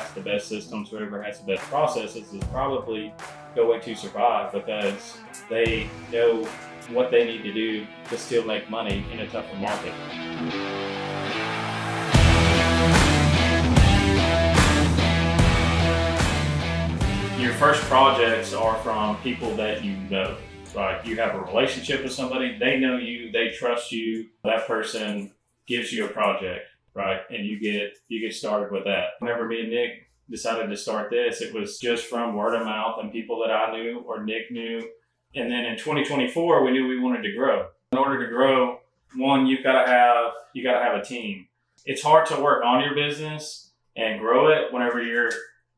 has the best systems, whoever has the best processes is probably going to survive because they know what they need to do to still make money in a tougher market. Your first projects are from people that you know. Right? You have a relationship with somebody, they know you, they trust you, that person gives you a project, right? And you get started with that. Whenever me and Nick decided to start this, it was just from word of mouth and people that I knew or Nick knew. And then in 2024, we knew we wanted to grow. In order to grow, one, you gotta have a team. It's hard to work on your business and grow it whenever you're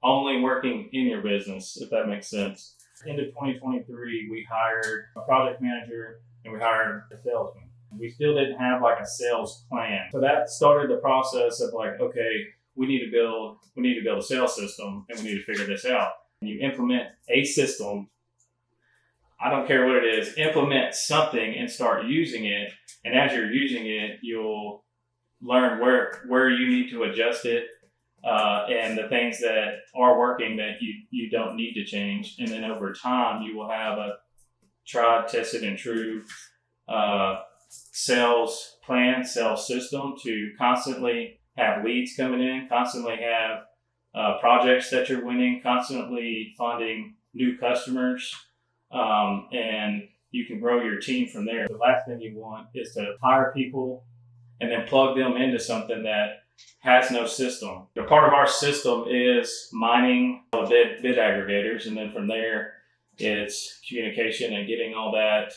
only working in your business, if that makes sense. Into 2023, we hired a project manager and we hired a salesman. We still didn't have like a sales plan. So that started the process of like, okay, we need to build a sales system and we need to figure this out. And you implement a system. I don't care what it is, implement something and start using it. And as you're using it, you'll learn where you need to adjust it. And the things that are working that you don't need to change. And then over time, you will have a tried, tested, and true sales plan, sales system to constantly have leads coming in, constantly have projects that you're winning, constantly finding new customers, and you can grow your team from there. The last thing you want is to hire people and then plug them into something that has no system. A part of our system is mining all the bid aggregators, and then from there, it's communication and getting all that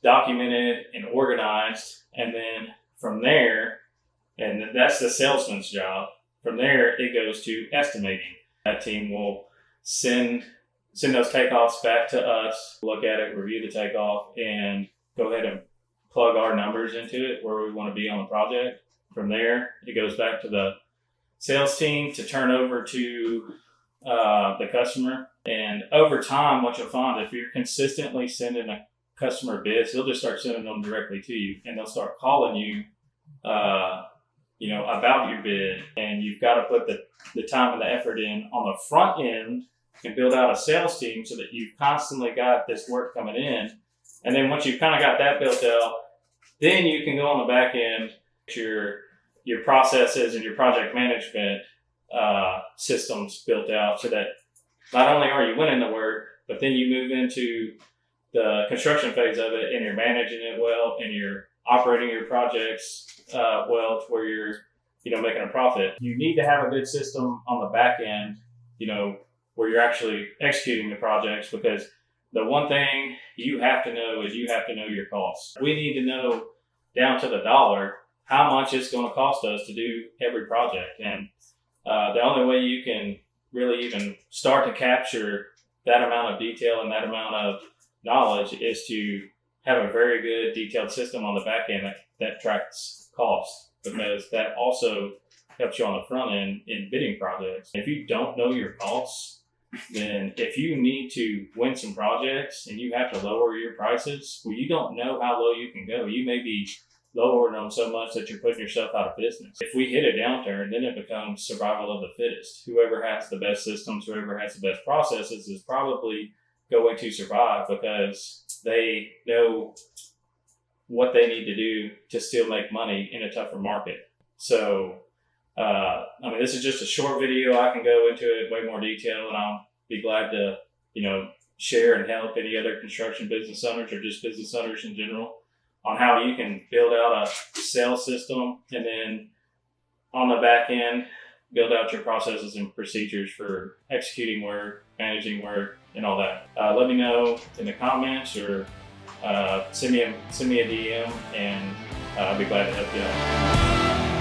documented and organized. And then from there, and that's the salesman's job. From there, it goes to estimating. That team will send those takeoffs back to us, look at it, review the takeoff, and go ahead and plug our numbers into it where we want to be on the project. From there, it goes back to the sales team to turn over to the customer. And over time, what you'll find, if you're consistently sending a customer bids, they'll just start sending them directly to you, and they'll start calling you, about your bid. And you've got to put the time and the effort in on the front end and build out a sales team so that you've constantly got this work coming in. And then once you've kind of got that built out, then you can go on the back end, your processes and your project management systems built out so that not only are you winning the work, but then you move into the construction phase of it and you're managing it well and you're operating your projects well to where you're making a profit. You need to have a good system on the back end, where you're actually executing the projects, because the one thing you have to know is you have to know your costs. We need to know down to the dollar how much it's going to cost us to do every project. And the only way you can really even start to capture that amount of detail and that amount of knowledge is to have a very good detailed system on the back end that tracks costs, because that also helps you on the front end in bidding projects. If you don't know your costs, then if you need to win some projects and you have to lower your prices, well, you don't know how low you can go. You may be lowering them so much that you're putting yourself out of business. If we hit a downturn, then it becomes survival of the fittest. Whoever has the best systems, whoever has the best processes is probably going to survive because they know what they need to do to still make money in a tougher market. So, this is just a short video. I can go into it in way more detail, and I'll be glad to, share and help any other construction business owners or just business owners in general on how you can build out a sales system, and then on the back end, build out your processes and procedures for executing work, managing work, and all that. Let me know in the comments or send me a DM, and I'll be glad to help you out.